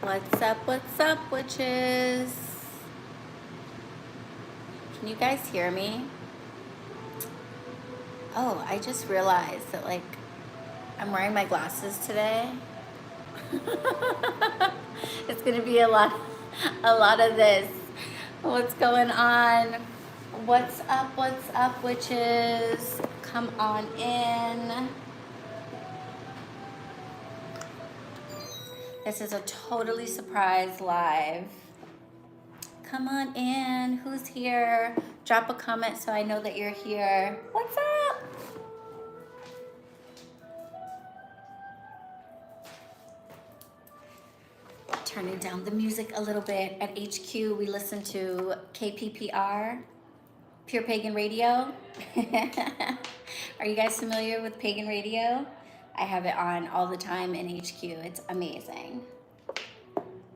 What's up, witches? Can you guys hear me? Oh, I just realized that, like, I'm wearing my glasses today. It's gonna be a lot of this. What's going on? What's up, witches? Come on in. This is a totally surprise live. Come on in. Who's here? Drop a comment so I know that you're here. What's up? Turning down the music a little bit. At HQ, we listen to KPPR, Pure Pagan Radio. Are you guys familiar with Pagan Radio? I have it on all the time in HQ. It's amazing.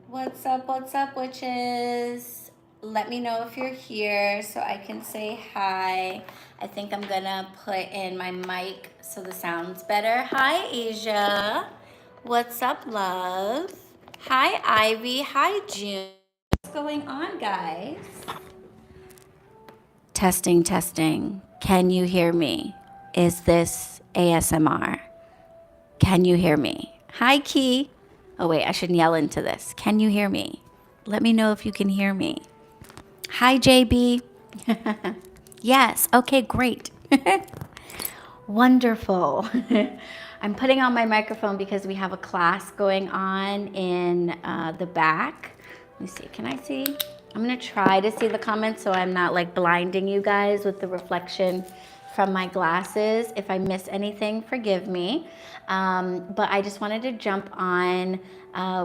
What's up, witches? Let me know if you're here so I can say hi. I think I'm gonna put in my mic so the sound's better. Hi, Asia. What's up, love? Hi, Ivy. Hi, June. What's going on, guys? Testing. Can you hear me? Is this ASMR? Can you hear me? Hi, Key. Oh, wait, I shouldn't yell into this. Can you hear me? Let me know if you can hear me. Hi, JB. Yes. Okay, great. Wonderful. I'm putting on my microphone because we have a class going on in the back. Let me see. Can I see? I'm going to try to see the comments so I'm not like blinding you guys with the reflection from my glasses. If I miss anything, forgive me. But I just wanted to jump on.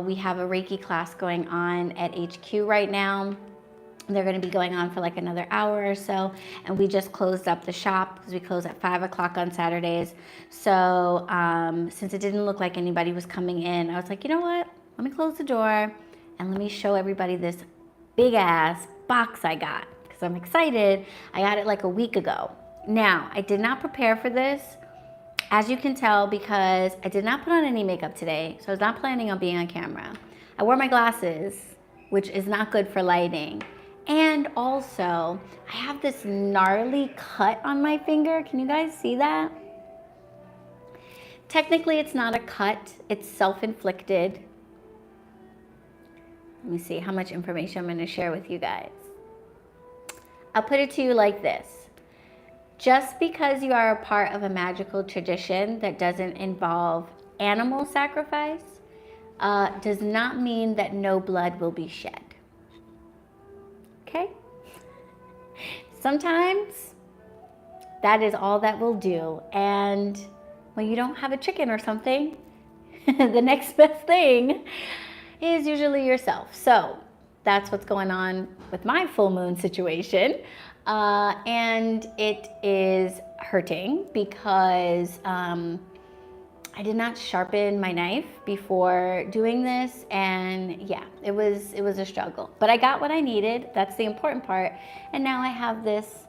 We have a Reiki class going on at HQ right now. They're going to be going on for like another hour or so. And we just closed up the shop because we close at 5 o'clock on Saturdays. So since it didn't look like anybody was coming in, I was like, you know what? Let me close the door and let me show everybody this big ass box I got because I'm excited. I got it like a week ago. Now, I did not prepare for this, as you can tell, because I did not put on any makeup today. So I was not planning on being on camera. I wore my glasses, which is not good for lighting. And also, I have this gnarly cut on my finger. Can you guys see that? Technically, it's not a cut. It's self-inflicted. Let me see how much information I'm going to share with you guys. I'll put it to you like this. Just because you are a part of a magical tradition that doesn't involve animal sacrifice does not mean that no blood will be shed. Okay? Sometimes that is all that will do. And when you don't have a chicken or something, the next best thing is usually yourself. So that's what's going on with my full moon situation. And it is hurting because I did not sharpen my knife before doing this, and yeah, it was a struggle. But I got what I needed. That's the important part. And now I have this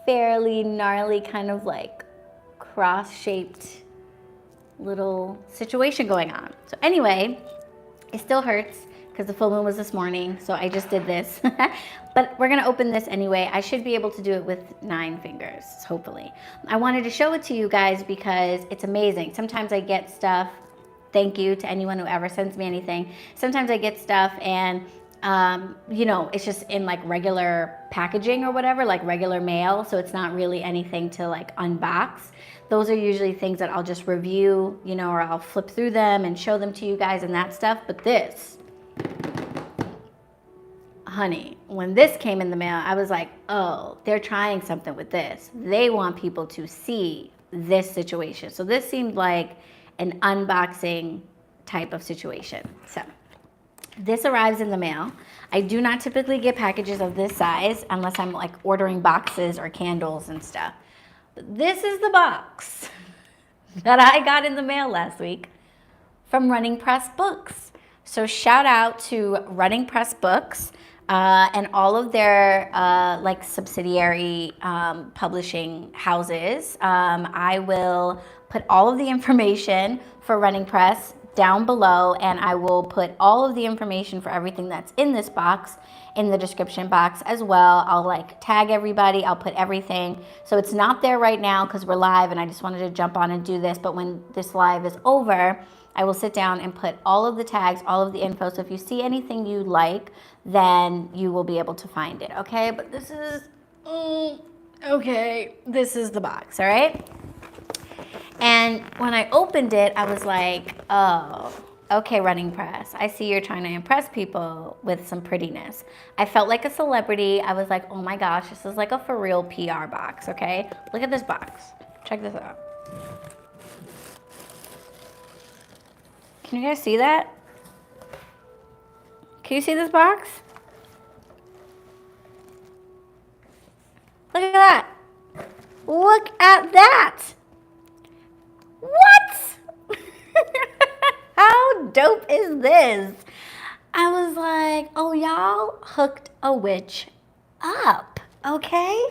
fairly gnarly kind of like cross-shaped little situation going on. So anyway, it still hurts because the full moon was this morning, so I just did this. But we're gonna open this anyway. I should be able to do it with 9 fingers, hopefully. I wanted to show it to you guys because it's amazing. Sometimes I get stuff, thank you to anyone who ever sends me anything. Sometimes I get stuff and you know, it's just in like regular packaging or whatever, like regular mail, so it's not really anything to like unbox. Those are usually things that I'll just review, you know, or I'll flip through them and show them to you guys and that stuff. But this, honey, when this came in the mail, I was like, oh, they're trying something with this. They want people to see this situation. So this seemed like an unboxing type of situation. So this arrives in the mail. I do not typically get packages of this size unless I'm like ordering boxes or candles and stuff. But this is the box that I got in the mail last week from Running Press Books. So shout out to Running Press Books and all of their like subsidiary publishing houses. I will put all of the information for Running Press down below, and I will put all of the information for everything that's in this box in the description box as well. I'll like tag everybody, I'll put everything. So it's not there right now because we're live and I just wanted to jump on and do this, but when this live is over, I will sit down and put all of the tags, all of the info. So if you see anything you like, then you will be able to find it, okay? But this is, okay, this is the box, all right? And when I opened it, I was like, oh, okay, Running Press, I see you're trying to impress people with some prettiness. I felt like a celebrity. I was like, oh my gosh, this is like a for real PR box, okay? Look at this box. Check this out. Can you guys see that? Can you see this box? Look at that. Look at that. What? How dope is this? I was like, oh, y'all hooked a witch up, okay?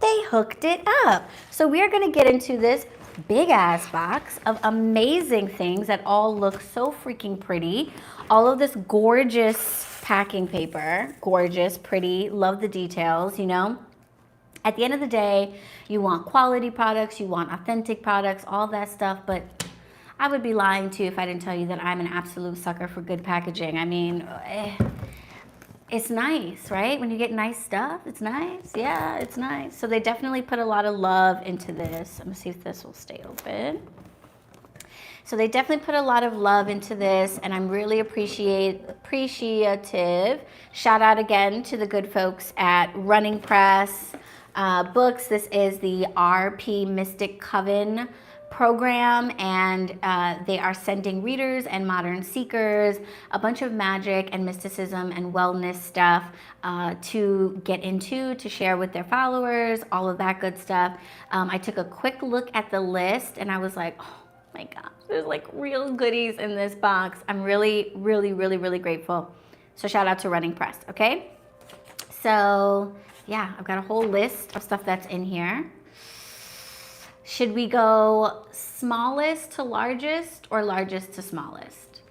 They hooked it up. So we are going to get into this big ass box of amazing things that all look so freaking pretty. All of this gorgeous packing paper, gorgeous, pretty, love the details, you know? At the end of the day, you want quality products, you want authentic products, all that stuff, but I would be lying to you if I didn't tell you that I'm an absolute sucker for good packaging. I mean, it's nice, right? When you get nice stuff, it's nice. Yeah, it's nice. So they definitely put a lot of love into this. I'm gonna see if this will stay open. So they definitely put a lot of love into this, and I'm really appreciative. Shout out again to the good folks at Running Press Books. This is the RP Mystic Coven program, and they are sending readers and modern seekers a bunch of magic and mysticism and wellness stuff to get into, to share with their followers, all of that good stuff. I took a quick look at the list and I was like, oh my gosh, there's like real goodies in this box. I'm really, really, really, really grateful. So shout out to Running Press, okay? So yeah, I've got a whole list of stuff that's in here. Should we go smallest to largest or largest to smallest?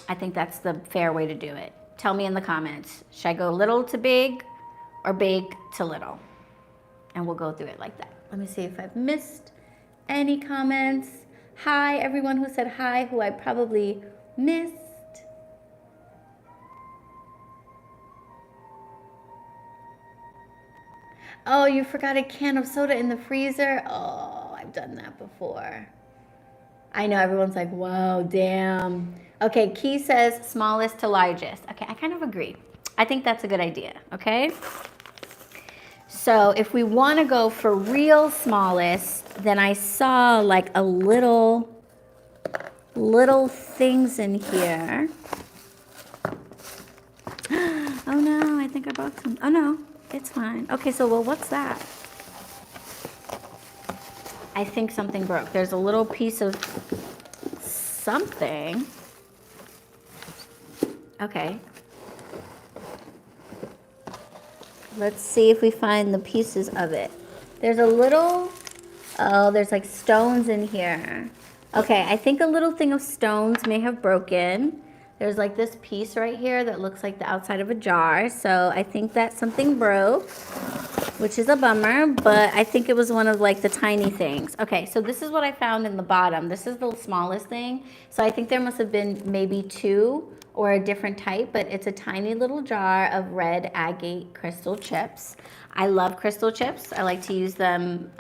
I think that's the fair way to do it. Tell me in the comments. Should I go little to big or big to little? And we'll go through it like that. Let me see if I've missed any comments. Hi, everyone who said hi, who I probably missed. Oh, you forgot a can of soda in the freezer? Oh, I've done that before. I know everyone's like, wow, damn. Okay, Key says smallest to largest. Okay, I kind of agree. I think that's a good idea, okay? So if we want to go for real smallest, then I saw like a little things in here. Oh no, I think I broke some. Oh no. It's fine. Okay, so well, what's that? I think something broke. There's a little piece of something. Okay. Let's see if we find the pieces of it. There's a little, oh, there's like stones in here. Okay, I think a little thing of stones may have broken. There's like this piece right here that looks like the outside of a jar. So I think that something broke, which is a bummer, but I think it was one of like the tiny things. Okay, so this is what I found in the bottom. This is the smallest thing. So I think there must have been maybe two or a different type, but it's a tiny little jar of red agate crystal chips. I love crystal chips. I like to use them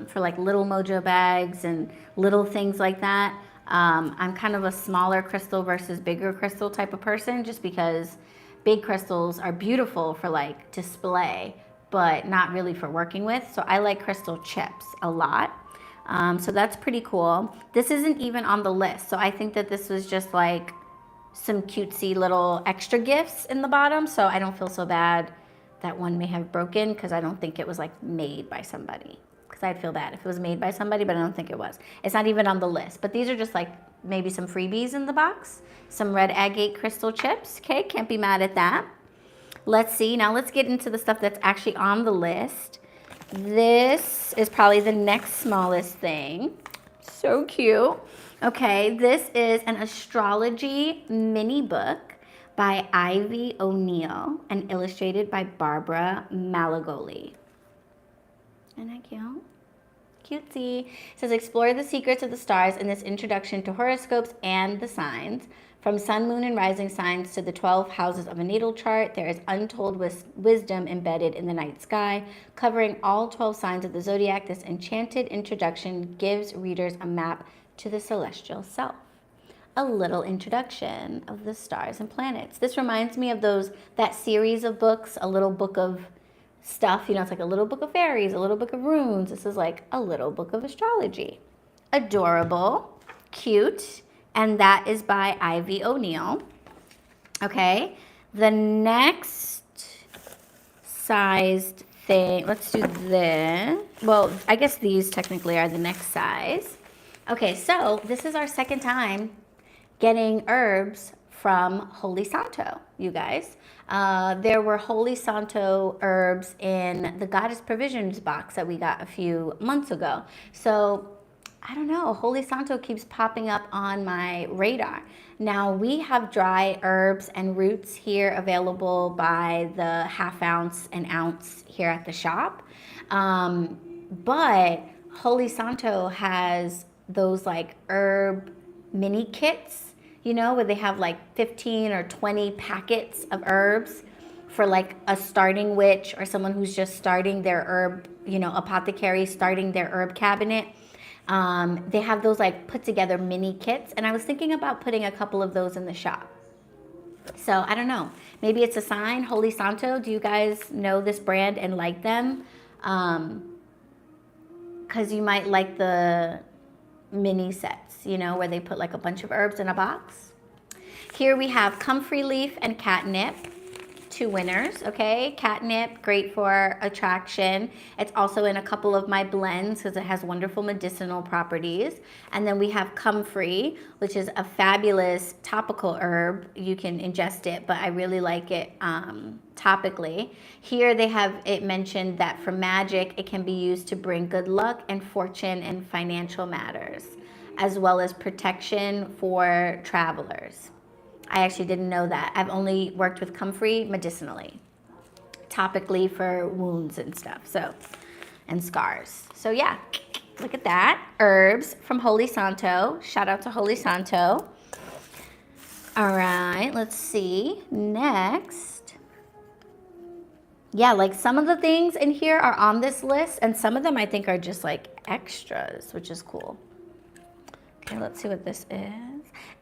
for like little mojo bags and little things like that. I'm kind of a smaller crystal versus bigger crystal type of person, just because big crystals are beautiful for like display, but not really for working with. So I like crystal chips a lot. So that's pretty cool. This isn't even on the list. So I think that this was just like some cutesy little extra gifts in the bottom. So I don't feel so bad that one may have broken, because I don't think it was like made by somebody. I'd feel bad if it was made by somebody, but I don't think it was. It's not even on the list, but these are just like maybe some freebies in the box. Some red agate crystal chips. Okay, can't be mad at that. Let's see. Now let's get into the stuff that's actually on the list. This is probably the next smallest thing. So cute. Okay, this is an astrology mini book by Ivy O'Neill and illustrated by Barbara Malagoli. Isn't that cute? Cutesy. It says, explore the secrets of the stars in this introduction to horoscopes and the signs. From sun, moon, and rising signs to the 12 houses of a natal chart, there is untold wisdom embedded in the night sky. Covering all 12 signs of the zodiac, this enchanted introduction gives readers a map to the celestial self. A little introduction of the stars and planets. This reminds me of that series of books, A Little Book of Stuff. You know, it's like a little book of fairies, a little book of runes. This is like a little book of astrology. Adorable, cute, and that is by Ivy O'Neill. Okay, the next sized thing, let's do this. Well, I guess these technically are the next size. Okay, so this is our second time getting herbs from Holy Santo, you guys. There were Holy Santo herbs in the Goddess Provisions box that we got a few months ago. So I don't know, Holy Santo keeps popping up on my radar. Now we have dry herbs and roots here available by the half ounce and ounce here at the shop. But Holy Santo has those like herb mini kits, you know, where they have like 15 or 20 packets of herbs for like a starting witch or someone who's just starting their herb, you know, apothecary, starting their herb cabinet. They have those like put together mini kits, and I was thinking about putting a couple of those in the shop. So I don't know, maybe it's a sign. Holy Santo, do you guys know this brand and like them? Because you might like the mini sets, you know, where they put like a bunch of herbs in a box. Here we have comfrey leaf and catnip, two winners. Okay, catnip, great for attraction. It's also in a couple of my blends because it has wonderful medicinal properties. And then we have comfrey, which is a fabulous topical herb. You can ingest it, but I really like it topically. Here they have it mentioned that for magic, it can be used to bring good luck and fortune in financial matters, as well as protection for travelers. I actually didn't know that. I've only worked with comfrey medicinally, topically for wounds and stuff, so, and scars. So yeah, look at that. Herbs from Holy Santo. Shout out to Holy Santo. All right, let's see. Next. Yeah, like some of the things in here are on this list, and some of them I think are just like extras, which is cool. Okay, let's see what this is.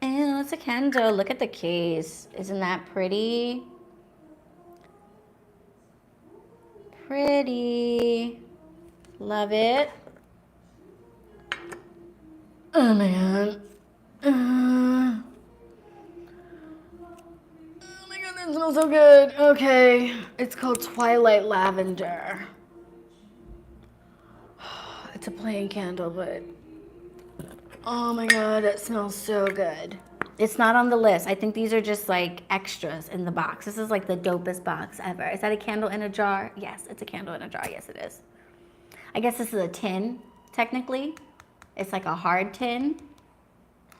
And it's a candle. Look at the case. Isn't that pretty? Pretty. Love it. Oh my god. Oh my god, that smells so good. Okay. It's called Twilight Lavender. It's a plain candle, but oh my god, it smells so good. It's not on the list. I think these are just like extras in the box. This is like the dopest box ever. Is that a candle in a jar? Yes, it's a candle in a jar. Yes, it is. I guess this is a tin, technically. It's like a hard tin.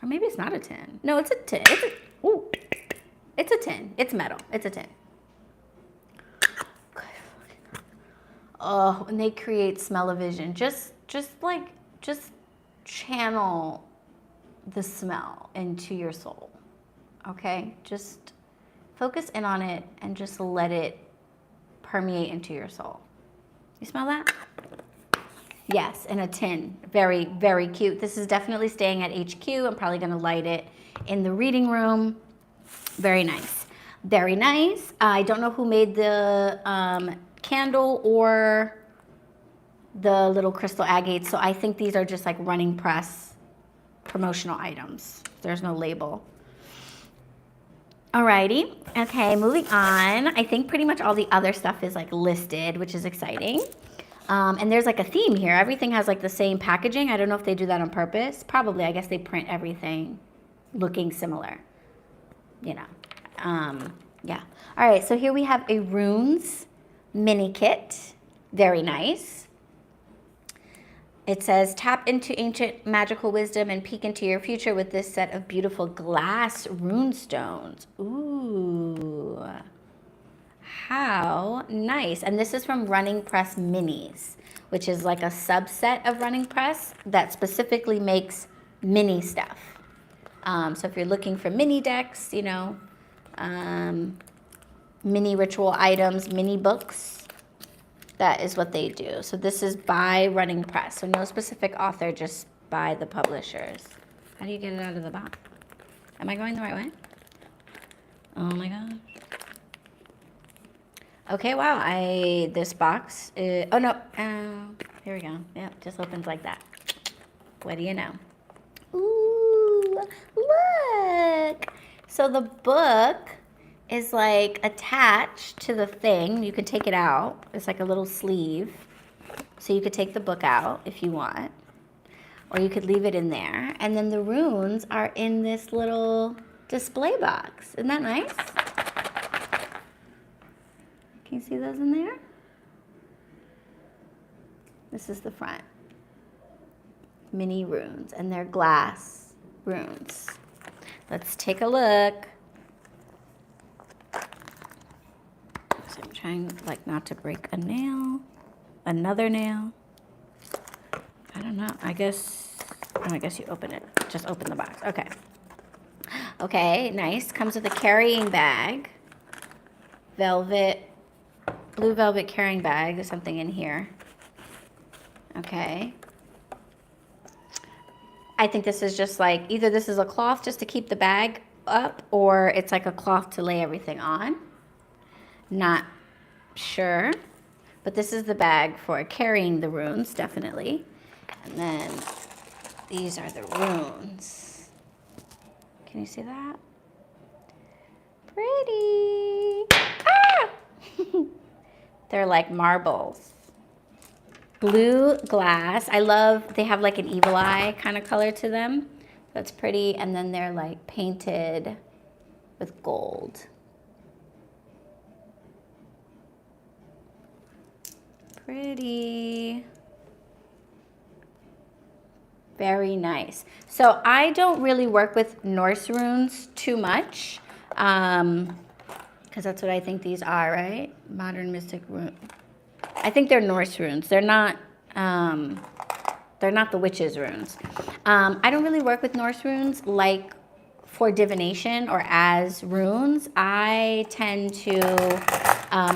Or maybe it's not a tin. No, it's a tin. It's a tin. It's metal. It's a tin. Oh, and they create smell-o-vision. Just channel the smell into your soul, okay? Just focus in on it and just let it permeate into your soul. You smell that? Yes, in a tin. Very, very cute. This is definitely staying at HQ. I'm probably gonna light it in the reading room. Very nice. Very nice. I don't know who made the candle or the little crystal agates, so I think these are just like running press promotional items. There's no label. Alrighty, okay, moving on. I think pretty much all the other stuff is like listed, which is exciting. And there's like a theme here. Everything has like the same packaging. I don't know if they do that on purpose. Probably, I guess they print everything looking similar, you know. Yeah. All right, so here we have a runes mini kit. Very nice. It says, tap into ancient magical wisdom and peek into your future with this set of beautiful glass rune stones. Ooh, how nice. And this is from Running Press Minis, which is like a subset of Running Press that specifically makes mini stuff. So if you're looking for mini decks, you know, mini ritual items, mini books, that is what they do. So this is by Running Press. So no specific author, just by the publishers. How do you get it out of the box? Am I going the right way? Oh my gosh. Okay, wow. This box is, oh no. Here we go. Yep, just opens like that. What do you know? Ooh, look. So the book is like attached to the thing. You can take it out. It's like a little sleeve. So you could take the book out if you want. Or you could leave it in there. And then the runes are in this little display box. Isn't that nice? Can you see those in there? This is the front. Mini runes. And they're glass runes. Let's take a look. So I'm trying like not to break a nail, another nail. I don't know. I guess you open it. Just open the box. Okay. Okay, nice. Comes with a carrying bag. Blue velvet carrying bag. There's something in here. Okay. I think this is just like, either this is a cloth just to keep the bag up, or it's like a cloth to lay everything on. Not sure, but this is the bag for carrying the runes, definitely. And then these are the runes. Can you see that? Pretty. Ah! They're like marbles. Blue glass. I love, they have like an evil eye kind of color to them. That's pretty. And then they're like painted with gold. Pretty. Very nice. So I don't really work with Norse runes too much, because that's what I think these are, right? Modern mystic rune. I think they're Norse runes. They're not the witches' runes. I don't really work with Norse runes like for divination or as runes. I tend to,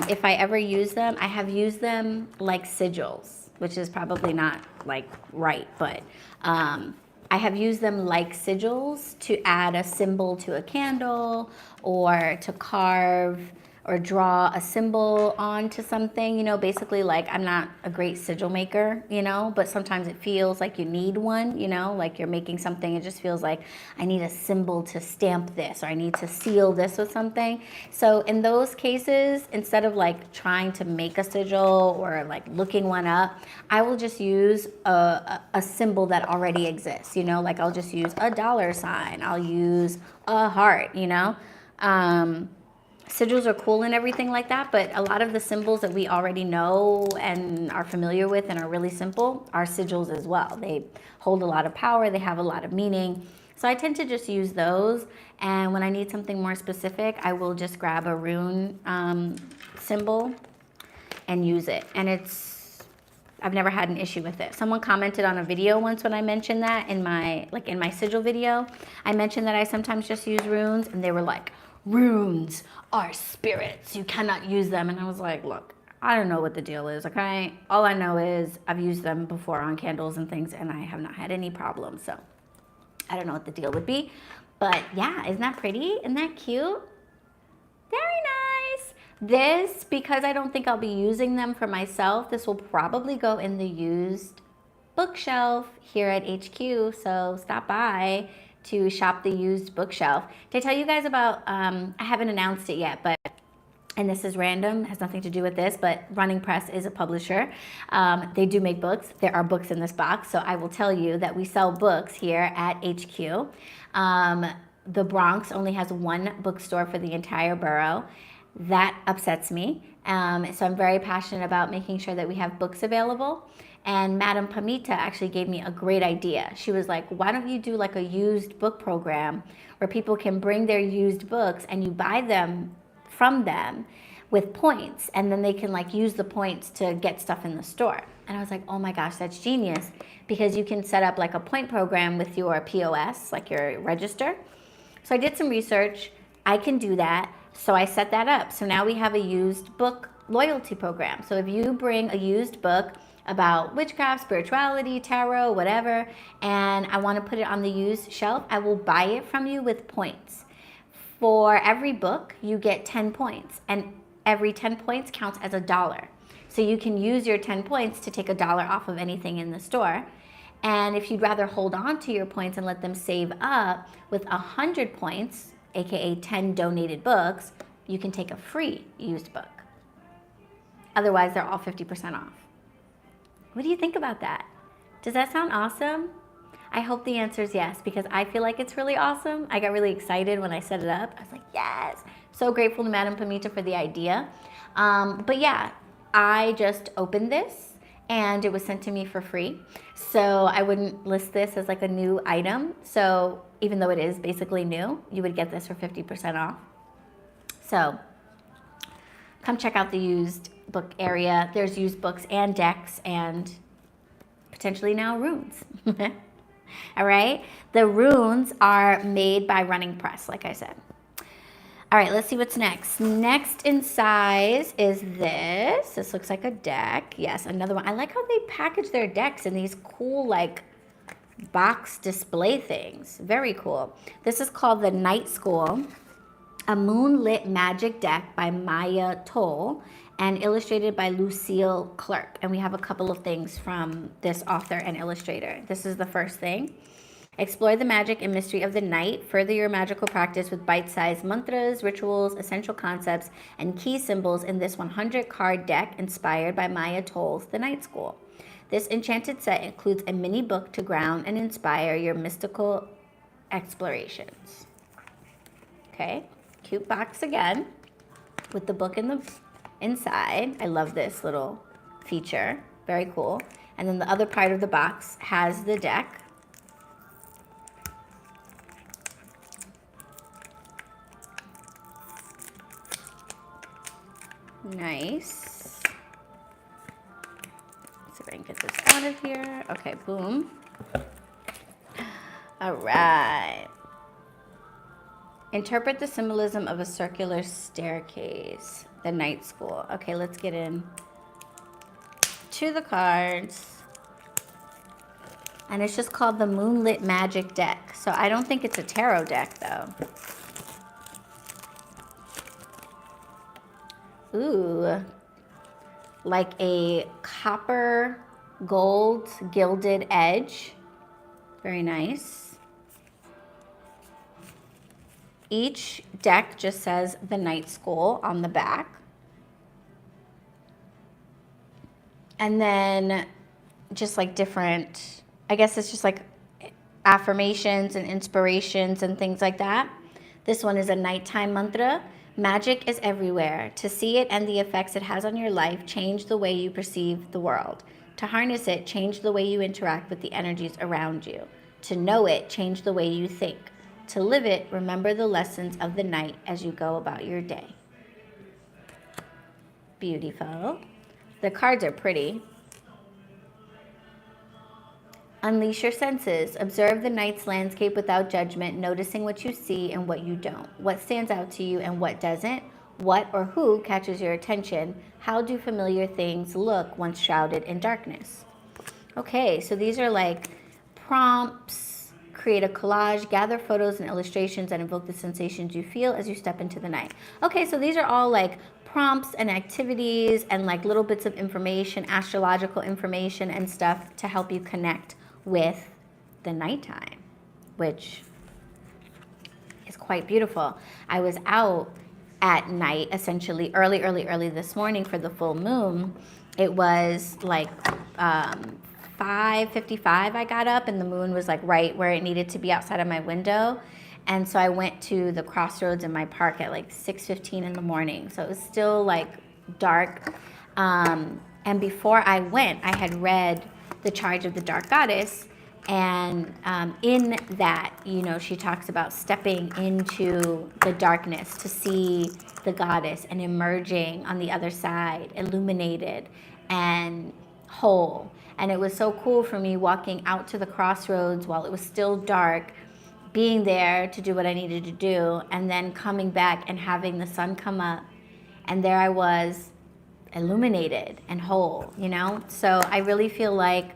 if I ever use them, I have used them like sigils, which is probably not like right, but I have used them like sigils to add a symbol to a candle or to carve or draw a symbol onto something, you know, basically like I'm not a great sigil maker, you know, but sometimes it feels like you need one, you know, like you're making something, it just feels like I need a symbol to stamp this, or I need to seal this with something. So in those cases, instead of like trying to make a sigil or like looking one up, I will just use a symbol that already exists, you know, like I'll just use a $sign, I'll use a heart, you know. Sigils are cool and everything like that, but a lot of the symbols that we already know and are familiar with and are really simple are sigils as well. They hold a lot of power, they have a lot of meaning. So I tend to just use those, and when I need something more specific, I will just grab a rune symbol and use it. And I've never had an issue with it. Someone commented on a video once when I mentioned that in my sigil video. I mentioned that I sometimes just use runes, and they were like, runes are spirits, you cannot use them. And I was like, look, I don't know what the deal is, okay? All I know is I've used them before on candles and things, and I have not had any problems. So I don't know what the deal would be. But yeah, isn't that pretty? Isn't that cute? Very nice. This, because I don't think I'll be using them for myself, this will probably go in the used bookshelf here at HQ. So stop by to shop the used bookshelf. Did I tell you guys about, I haven't announced it yet, but, and this is random, has nothing to do with this, but Running Press is a publisher. They do make books. There are books in this box, so I will tell you that we sell books here at HQ. The Bronx only has one bookstore for the entire borough. That upsets me. So I'm very passionate about making sure that we have books available. And Madam Pamita actually gave me a great idea. She was like, why don't you do like a used book program where people can bring their used books and you buy them from them with points, and then they can like use the points to get stuff in the store. And I was like, oh my gosh, that's genius, because you can set up like a point program with your POS, like your register. So I did some research. I can do that. So I set that up. So now we have a used book loyalty program. So if you bring a used book about witchcraft, spirituality, tarot, whatever, and I want to put it on the used shelf, I will buy it from you with points. For every book, you get 10 points, and every 10 points counts as $1. So you can use your 10 points to take $1 off of anything in the store. And if you'd rather hold on to your points and let them save up, with 100 points, aka 10 donated books, you can take a free used book. Otherwise, they're all 50% off. What do you think about that? Does that sound awesome? I hope the answer is yes, because I feel like it's really awesome. I got really excited when I set it up. I was like, yes. So grateful to Madam Pamita for the idea. But yeah, I just opened this and it was sent to me for free. So I wouldn't list this as like a new item. So even though it is basically new, you would get this for 50% off. So come check out the used book area. There's used books and decks and potentially now runes. All right. The runes are made by Running Press, like I said. All right, let's see what's next. Next in size is this. This looks like a deck. Yes, another one. I like how they package their decks in these cool, like, box display things. Very cool. This is called the Night School, a moonlit magic deck by Maya Toll and illustrated by Lucille Clark. And we have a couple of things from this author and illustrator. This is the first thing. Explore the magic and mystery of the night. Further your magical practice with bite-sized mantras, rituals, essential concepts, and key symbols in this 100-card deck inspired by Maya Toll's The Night School. This enchanted set includes a mini book to ground and inspire your mystical explorations. Okay, cute box again with the book in the inside. I love this little feature. Very cool. And then the other part of the box has the deck. Nice. Let's see if I can get this out of here. Okay, boom. All right. Interpret the symbolism of a circular staircase. The Night School. Okay, let's get in to the cards. And it's just called the Moonlit Magic Deck. So I don't think it's a tarot deck, though. Ooh, like a copper gold gilded edge. Very nice. Each deck just says The Night School on the back. And then just like different, I guess it's just like affirmations and inspirations and things like that. This one is a nighttime mantra. Magic is everywhere. To see it and the effects it has on your life, change the way you perceive the world. To harness it, change the way you interact with the energies around you. To know it, change the way you think. To live it, remember the lessons of the night as you go about your day. Beautiful. The cards are pretty. Unleash your senses. Observe the night's landscape without judgment, noticing what you see and what you don't. What stands out to you and what doesn't. What or who catches your attention. How do familiar things look once shrouded in darkness? Okay, so these are like prompts. Create a collage. Gather photos and illustrations that invoke the sensations you feel as you step into the night. Okay, so these are all like prompts and activities and like little bits of information, astrological information and stuff to help you connect with the nighttime, which is quite beautiful. I was out at night, essentially early this morning for the full moon. It was like 5:55 I got up and the moon was like right where it needed to be outside of my window. And so I went to the crossroads in my park at like 6:15 in the morning. So it was still like dark. And before I went, I had read the charge of the dark goddess. And in that, you know, she talks about stepping into the darkness to see the goddess and emerging on the other side, illuminated and whole. And it was so cool for me walking out to the crossroads while it was still dark, being there to do what I needed to do, and then coming back and having the sun come up. And there I was, illuminated and whole, you know? So I really feel like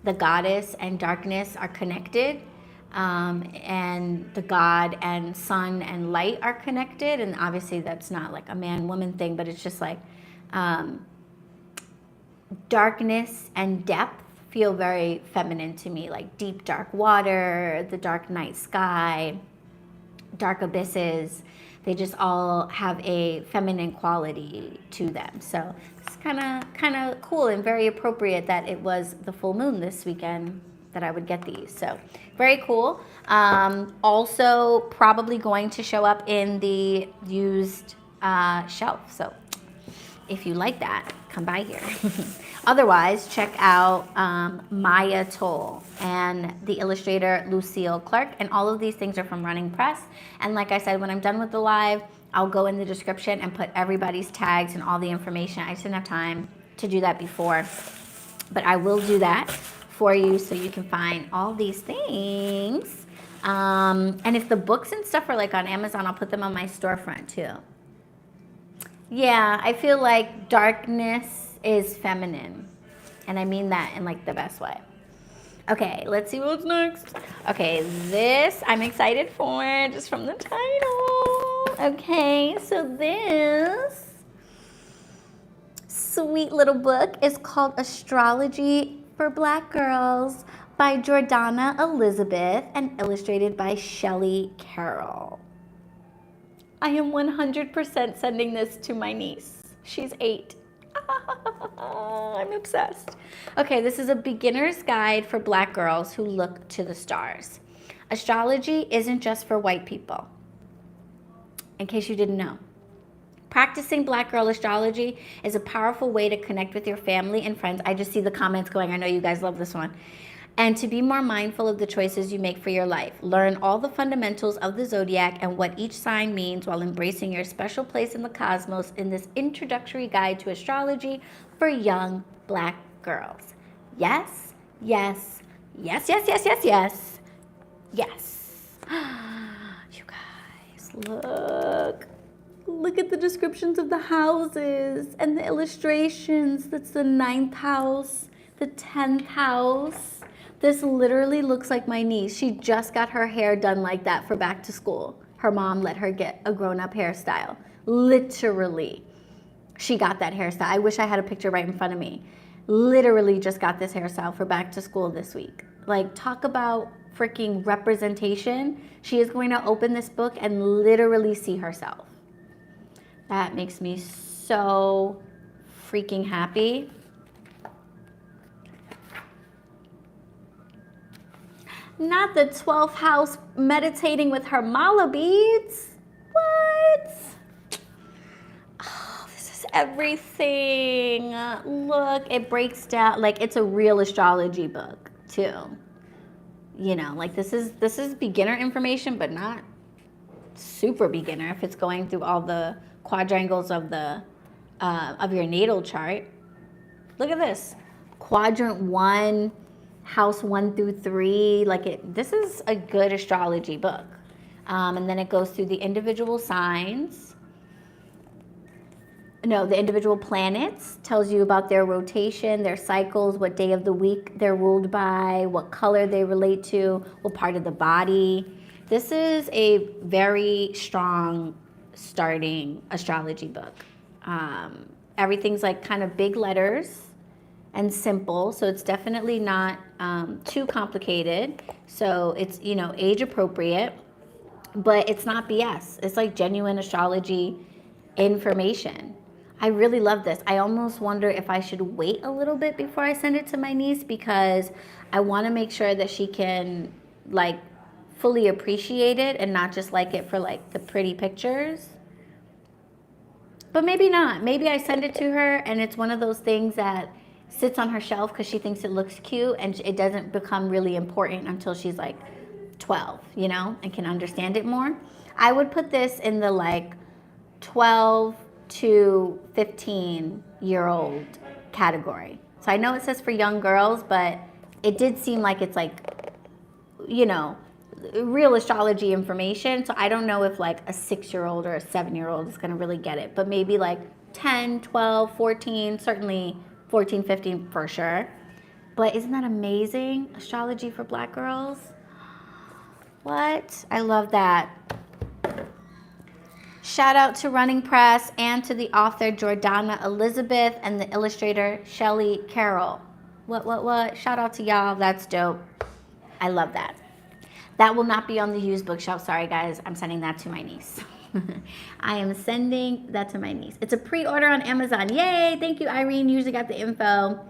the goddess and darkness are connected, and the god and sun and light are connected. And obviously that's not like a man-woman thing, but it's just like darkness and depth feel very feminine to me, like deep dark water, the dark night sky, dark abysses. They just all have a feminine quality to them. So it's kind of cool and very appropriate that it was the full moon this weekend that I would get these. So very cool. Also probably going to show up in the used shelf. So if you like that, come by here. Otherwise, check out Maya Toll and the illustrator Lucille Clark. And all of these things are from Running Press. And like I said, when I'm done with the live, I'll go in the description and put everybody's tags and all the information. I just didn't have time to do that before, but I will do that for you so you can find all these things. And if the books and stuff are like on Amazon, I'll put them on my storefront too. Yeah, I feel like darkness is feminine, and I mean that in like the best way. Okay, let's see what's next. Okay, this I'm excited for just from the title. Okay, so this sweet little book is called Astrology for Black Girls by Jordana Elizabeth and illustrated by Shelley Carroll. I am 100% sending this to my niece. She's 8. I'm obsessed. Okay, this is a beginner's guide for Black girls who look to the stars. Astrology isn't just for white people, in case you didn't know. Practicing Black girl astrology is a powerful way to connect with your family and friends. I just see the comments going. I know you guys love this one. And to be more mindful of the choices you make for your life. Learn all the fundamentals of the Zodiac and what each sign means while embracing your special place in the cosmos in this introductory guide to astrology for young Black girls. Yes, yes, yes, yes, yes, yes, yes, yes. You guys, look at the descriptions of the houses and the illustrations. That's the 9th house, the 10th house. This literally looks like my niece. She just got her hair done like that for back to school. Her mom let her get a grown-up hairstyle. Literally, she got that hairstyle. I wish I had a picture right in front of me. Literally just got this hairstyle for back to school this week. Like, talk about freaking representation. She is going to open this book and literally see herself. That makes me so freaking happy. Not the 12th house meditating with her mala beads. What? Oh, this is everything. Look, it breaks down, like it's a real astrology book too. You know, like this is beginner information, but not super beginner if it's going through all the quadrangles of the of your natal chart. Look at this. Quadrant 1, house 1 through 3, this is a good astrology book. And then it goes through the individual signs. No, the individual planets, tells you about their rotation, their cycles, what day of the week they're ruled by, what color they relate to, what part of the body. This is a very strong starting astrology book. Everything's like kind of big letters and simple, so it's definitely not too complicated. So it's, you know, age appropriate, but it's not BS. It's like genuine astrology information. I really love this. I almost wonder if I should wait a little bit before I send it to my niece, because I want to make sure that she can like fully appreciate it and not just like it for like the pretty pictures. But maybe not. Maybe I send it to her and it's one of those things that sits on her shelf because she thinks it looks cute, and it doesn't become really important until she's like 12, you know, and can understand it more. I would put this in the like 12 to 15-year-old category. So I know it says for young girls, but it did seem like it's like, you know, real astrology information. So I don't know if like a 6-year-old or a 7-year-old is going to really get it, but maybe like 10, 12, 14, certainly 14, 15 for sure. But isn't that amazing? Astrology for Black girls. What? I love that. Shout out to Running Press and to the author Jordana Elizabeth and the illustrator Shelley Carroll. What? Shout out to y'all. That's dope. I love that. That will not be on the used bookshelf. Sorry, guys. I'm sending that to my niece. I am sending that to my niece. It's a pre-order on Amazon. Yay! Thank you, Irene. You usually got the info.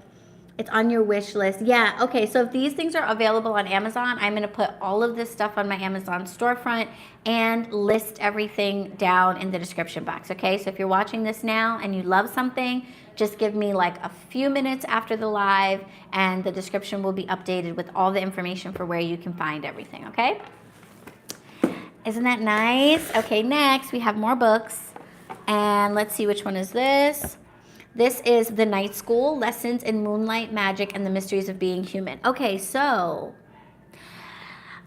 It's on your wish list. Yeah, okay, so if these things are available on Amazon, I'm gonna put all of this stuff on my Amazon storefront and list everything down in the description box, okay? So if you're watching this now and you love something, just give me like a few minutes after the live and the description will be updated with all the information for where you can find everything, okay? Isn't that nice? Okay, next we have more books. And let's see, which one is this? This is The Night School, Lessons in Moonlight Magic and the Mysteries of Being Human. Okay, so,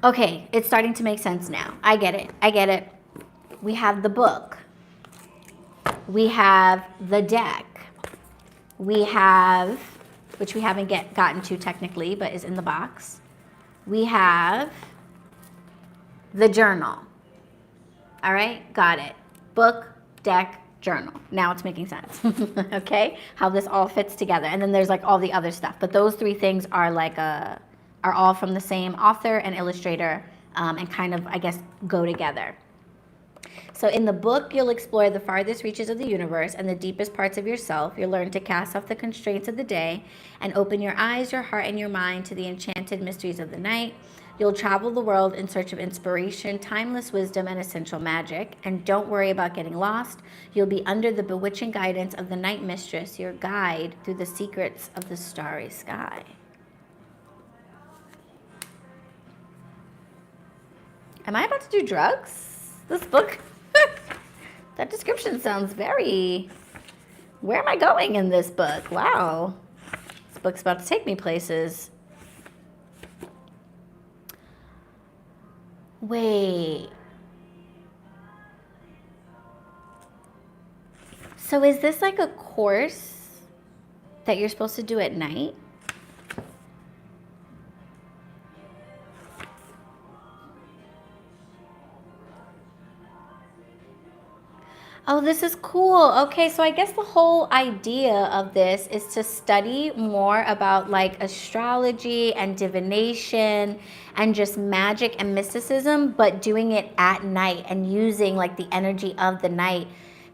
it's starting to make sense now. I get it. We have the book. We have the deck. We have, which we haven't gotten to technically, but is in the box. We have the journal. All right, got it. Book, deck, journal. Now it's making sense. Okay, how this all fits together. And then there's like all the other stuff, but those three things are like are all from the same author and illustrator, and kind of, I guess, go together. So in the book, you'll explore the farthest reaches of the universe and the deepest parts of yourself. You'll learn to cast off the constraints of the day and open your eyes, your heart, and your mind to the enchanted mysteries of the night. You'll travel the world in search of inspiration, timeless wisdom, and essential magic. And don't worry about getting lost. You'll be under the bewitching guidance of the night mistress, your guide through the secrets of the starry sky. Am I about to do drugs? This book? That description sounds very... Where am I going in this book? Wow. This book's about to take me places. Wait. So is this like a course that you're supposed to do at night? Oh, this is cool. Okay, so I guess the whole idea of this is to study more about like astrology and divination and just magic and mysticism, but doing it at night and using like the energy of the night.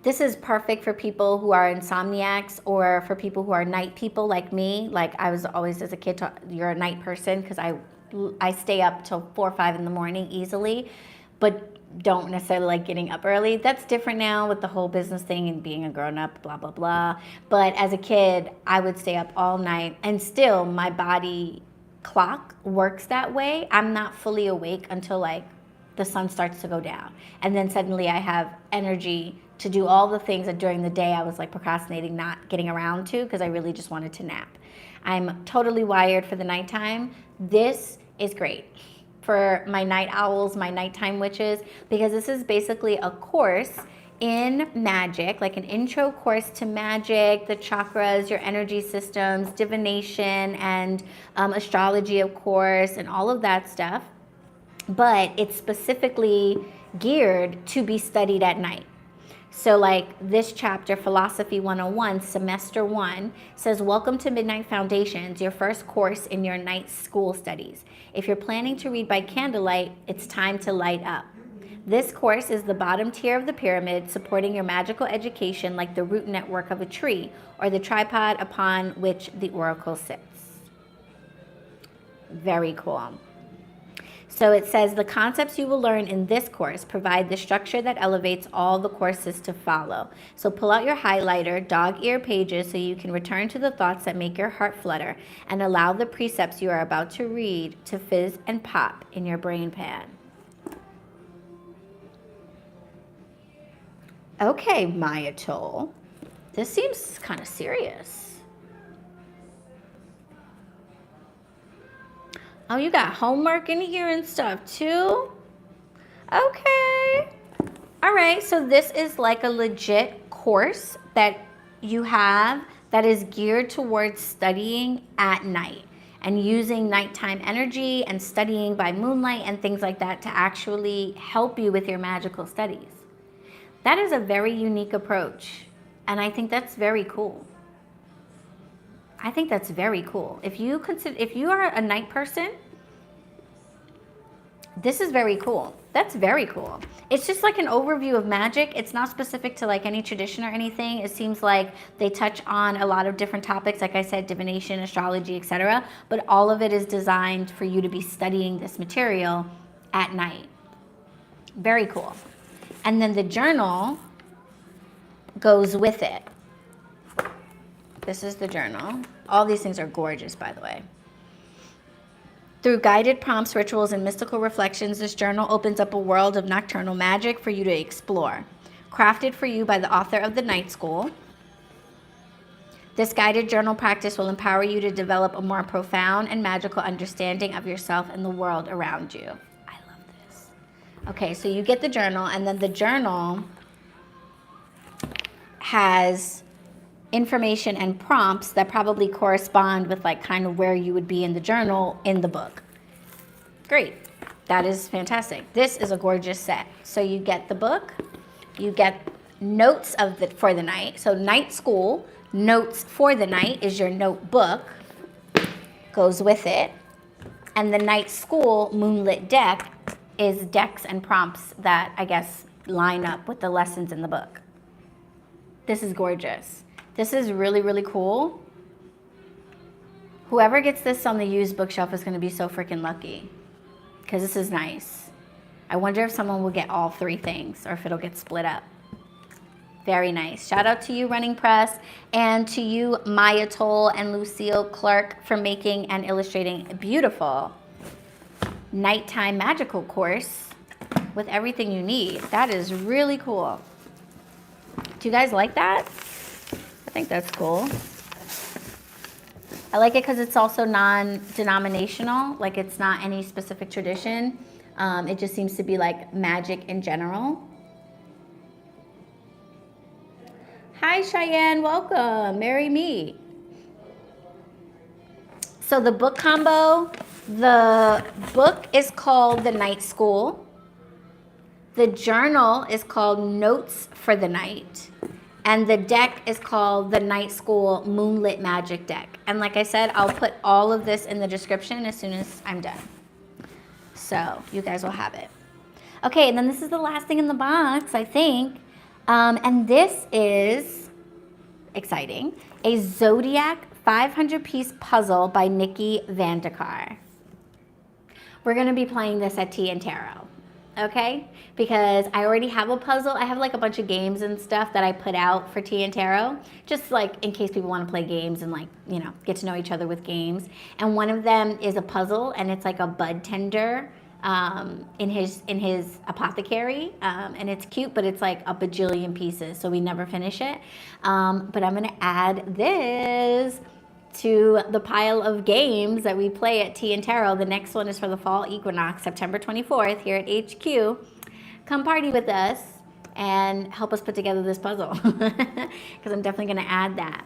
This is perfect for people who are insomniacs or for people who are night people like me. Like I was always as a kid taught, you're a night person, because I stay up till 4 or 5 in the morning easily, but don't necessarily like getting up early. That's different now with the whole business thing and being a grown-up, blah, blah, blah. But as a kid, I would stay up all night, and still my body clock works that way. I'm not fully awake until like the sun starts to go down. And then suddenly I have energy to do all the things that during the day I was like procrastinating, not getting around to, because I really just wanted to nap. I'm totally wired for the nighttime. This is great for my night owls, my nighttime witches, because this is basically a course in magic, like an intro course to magic, the chakras, your energy systems, divination, and astrology, of course, and all of that stuff. But it's specifically geared to be studied at night. So like this chapter, Philosophy 101, Semester 1, says, welcome to Midnight Foundations, your first course in your night school studies. If you're planning to read by candlelight, it's time to light up. This course is the bottom tier of the pyramid, supporting your magical education like the root network of a tree or the tripod upon which the oracle sits. Very cool. So it says the concepts you will learn in this course provide the structure that elevates all the courses to follow. So pull out your highlighter, dog ear pages so you can return to the thoughts that make your heart flutter and allow the precepts you are about to read to fizz and pop in your brain pan. Okay, Maya Toll. This seems kind of serious. Oh, you got homework in here and stuff too? Okay. All right, so this is like a legit course that you have that is geared towards studying at night and using nighttime energy and studying by moonlight and things like that to actually help you with your magical studies. That is a very unique approach, and I think that's very cool. I think that's very cool. If you are a night person, this is very cool. That's very cool. It's just like an overview of magic. It's not specific to like any tradition or anything. It seems like they touch on a lot of different topics, like I said, divination, astrology, etc. But all of it is designed for you to be studying this material at night. Very cool. And then the journal goes with it. This is the journal. All these things are gorgeous, by the way. Through guided prompts, rituals, and mystical reflections, this journal opens up a world of nocturnal magic for you to explore. Crafted for you by the author of The Night School, this guided journal practice will empower you to develop a more profound and magical understanding of yourself and the world around you. I love this. Okay, so you get the journal, and then the journal has information and prompts that probably correspond with like kind of where you would be in the journal in the book. Great. That is fantastic. This is a gorgeous set. So you get the book, you get notes for the night. So Night School, notes for the night is your notebook, goes with it. And the Night School Moonlit deck is decks and prompts that I guess line up with the lessons in the book. This is gorgeous. This is really, really cool. Whoever gets this on the used bookshelf is going to be so freaking lucky because this is nice. I wonder if someone will get all three things or if it'll get split up. Very nice. Shout out to you, Running Press, and to you, Maya Toll and Lucille Clark, for making and illustrating a beautiful nighttime magical course with everything you need. That is really cool. Do you guys like that? I think that's cool. I like it because it's also non-denominational. Like it's not any specific tradition. It just seems to be like magic in general. Hi, Cheyenne. Welcome. Marry me. So the book combo, the book is called The Night School. The journal is called Notes for the Night. And the deck is called the Night School Moonlit Magic Deck. And like I said, I'll put all of this in the description as soon as I'm done. So you guys will have it. Okay, and then this is the last thing in the box, I think. And this is exciting. A Zodiac 500-piece puzzle by Nikki Vandekar. We're going to be playing this at Tea and Tarot. Okay, because I already have a puzzle. I have like a bunch of games and stuff that I put out for Tea and Tarot, just like in case people want to play games and like, you know, get to know each other with games. And one of them is a puzzle, and it's like a bud tender in his apothecary, and it's cute, but it's like a bajillion pieces, so we never finish it. But I'm gonna add this to the pile of games that we play at Tea and Tarot. The next one is for the fall equinox, September 24th, here at HQ. Come party with us and help us put together this puzzle, because I'm definitely going to add that.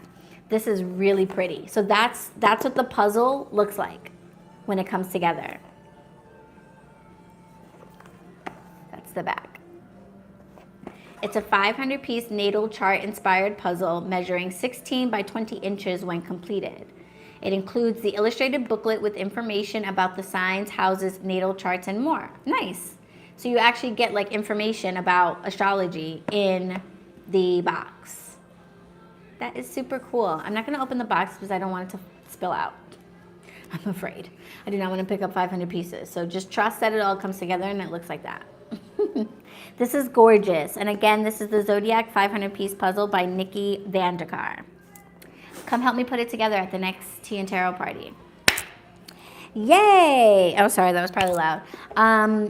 This is really pretty. So that's what the puzzle looks like when it comes together. That's the back. It's a 500-piece natal chart-inspired puzzle measuring 16 by 20 inches when completed. It includes the illustrated booklet with information about the signs, houses, natal charts, and more. Nice. So you actually get like information about astrology in the box. That is super cool. I'm not going to open the box because I don't want it to spill out. I'm afraid. I do not want to pick up 500 pieces. So just trust that it all comes together and it looks like that. This is gorgeous. And again, this is the Zodiac 500 piece puzzle by Nikki Vandekar. Come help me put it together at the next Tea and Tarot party. Yay! Oh, sorry, that was probably loud.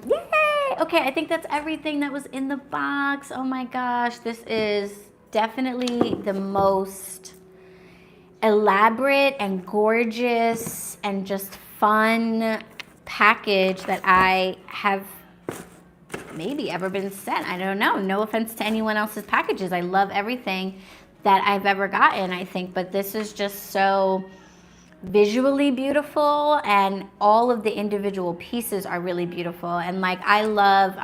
Yay! Okay, I think that's everything that was in the box. Oh my gosh, this is definitely the most elaborate and gorgeous and just fun package that I have maybe ever been sent. I don't know. No offense to anyone else's packages. I love everything that I've ever gotten, I think, but this is just so visually beautiful, and all of the individual pieces are really beautiful. And like, I love,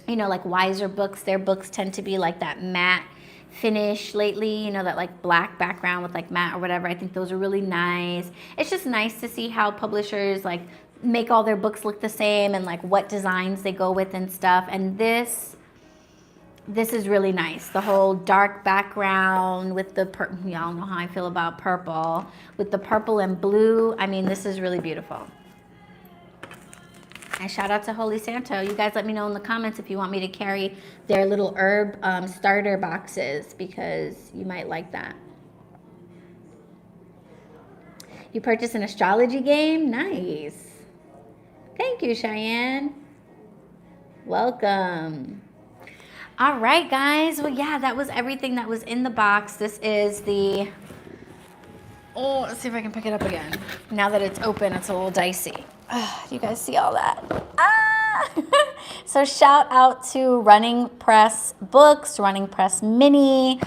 you know, like Wiser books, their books tend to be like that matte finish lately, you know, that like black background with like matte or whatever. I think those are really nice. It's just nice to see how publishers like make all their books look the same and like what designs they go with and stuff. And this is really nice. The whole dark background with the purple, y'all know how I feel about purple, with the purple and blue. I mean, this is really beautiful. And shout out to Holy Santo. You guys let me know in the comments if you want me to carry their little herb starter boxes, because you might like that. You purchased an astrology game? Nice. Thank you, Cheyenne. Welcome. All right, guys. Well, yeah, that was everything that was in the box. This is the... Oh, let's see if I can pick it up again. Now that it's open, it's a little dicey. Do you guys see all that? Ah! So shout out to Running Press Books, Running Press Mini.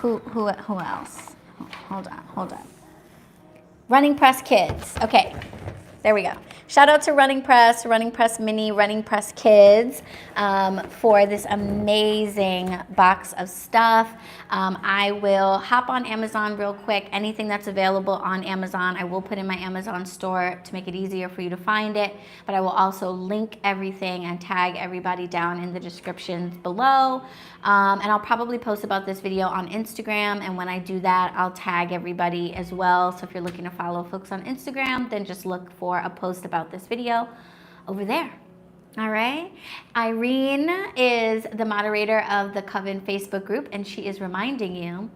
Who else? Hold on. Running Press Kids. Okay, there we go. Shout out to Running Press Mini, Running Press Kids for this amazing box of stuff. I will hop on Amazon real quick. Anything that's available on Amazon, I will put in my Amazon store to make it easier for you to find it. But I will also link everything and tag everybody down in the descriptions below. And I'll probably post about this video on Instagram. And when I do that, I'll tag everybody as well. So if you're looking to follow folks on Instagram, then just look for a post about this video over there. All right. Irene is the moderator of the Coven Facebook group, and she is reminding you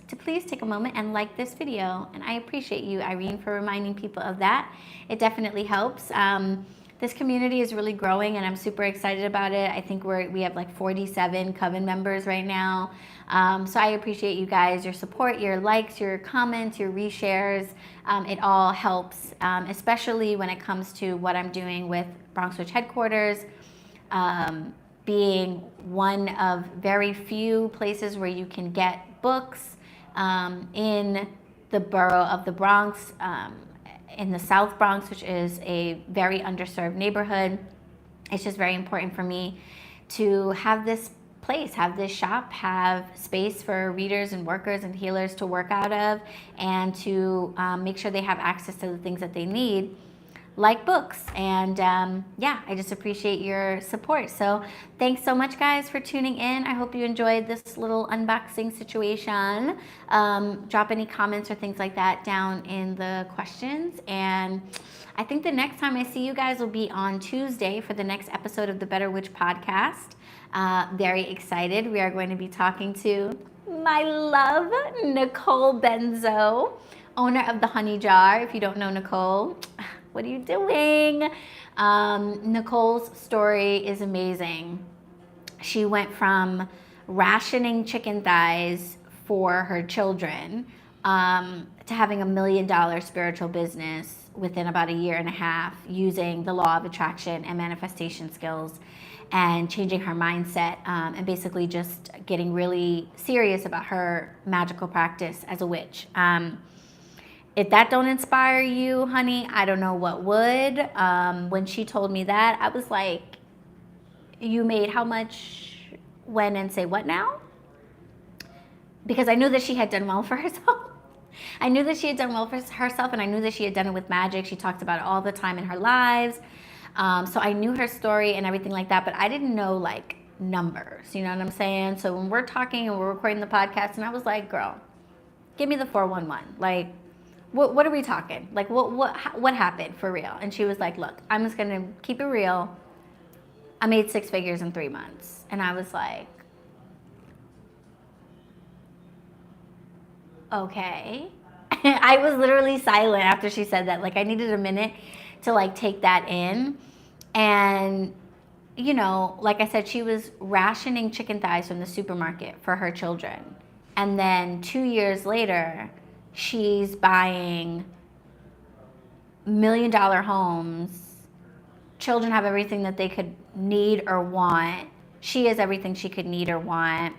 to please take a moment and like this video. And I appreciate you, Irene, for reminding people of that. It definitely helps. This community is really growing, and I'm super excited about it. I think we have like 47 Coven members right now. So I appreciate you guys, your support, your likes, your comments, your reshares. It all helps, especially when it comes to what I'm doing with BronxWitch HeadQuarters, being one of very few places where you can get books in the borough of the Bronx, in the South Bronx, which is a very underserved neighborhood. It's just very important for me to have this place, have this shop, have space for readers and workers and healers to work out of, and to make sure they have access to the things that they need, like books. And yeah, I just appreciate your support. So thanks so much, guys, for tuning in. I hope you enjoyed this little unboxing situation. Drop any comments or things like that down in the questions. And I think the next time I see you guys will be on Tuesday for the next episode of the BetterWitch podcast. Very excited. We are going to be talking to my love, Nicole Benzo, owner of the Honey Jar. If you don't know Nicole, what are you doing? Nicole's story is amazing. She went from rationing chicken thighs for her children to having $1 million spiritual business within about a year and a half, using the law of attraction and manifestation skills, and changing her mindset, and basically just getting really serious about her magical practice as a witch. If that don't inspire you, honey, I don't know what would. When she told me that, I was like, you made how much, when, and say what now? Because I knew that she had done well for herself. I knew that she had done well for herself, and I knew that she had done it with magic. She talked about it all the time in her lives. So I knew her story and everything like that, but I didn't know like numbers, you know what I'm saying? So when we're talking and we're recording the podcast, and I was like, girl, give me the 411. Like, what are we talking? Like, what happened for real? And she was like, look, I'm just going to keep it real. I made 6 figures in 3 months. And I was like, okay. I was literally silent after she said that. Like, I needed a minute to like take that in. And, you know, like I said, she was rationing chicken thighs from the supermarket for her children. And then 2 years later, she's buying $1 million homes. Children have everything that they could need or want. She has everything she could need or want.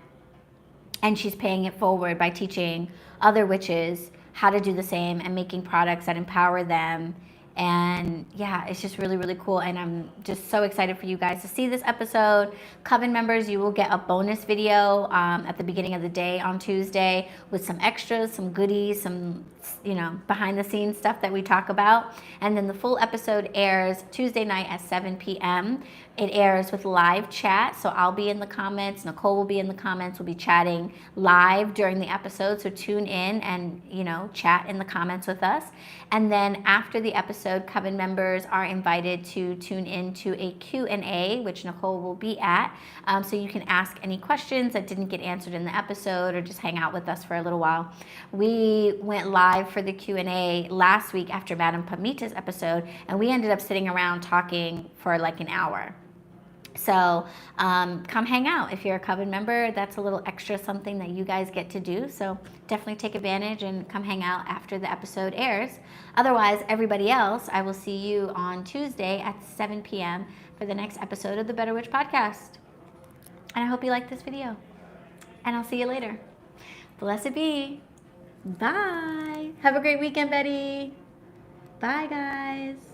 And she's paying it forward by teaching other witches how to do the same and making products that empower them. And yeah, it's just really, really cool. And I'm just so excited for you guys to see this episode. Coven members, you will get a bonus video at the beginning of the day on Tuesday with some extras, some goodies, some, you know, behind the scenes stuff that we talk about. And then the full episode airs Tuesday night at 7 p.m. It airs with live chat. So I'll be in the comments. Nicole will be in the comments. We'll be chatting live during the episode. So tune in and, you know, chat in the comments with us. And then after the episode, Coven members are invited to tune into a Q&A, which Nicole will be at. So you can ask any questions that didn't get answered in the episode or just hang out with us for a little while. We went live for the Q&A last week after Madame Pamita's episode, and we ended up sitting around talking for like an hour. So come hang out. If you're a Coven member, that's a little extra something that you guys get to do. So definitely take advantage and come hang out after the episode airs. Otherwise, everybody else, I will see you on Tuesday at 7 p.m. for the next episode of the BetterWitch podcast. And I hope you liked this video. And I'll see you later. Blessed be. Bye. Have a great weekend, Betty. Bye, guys.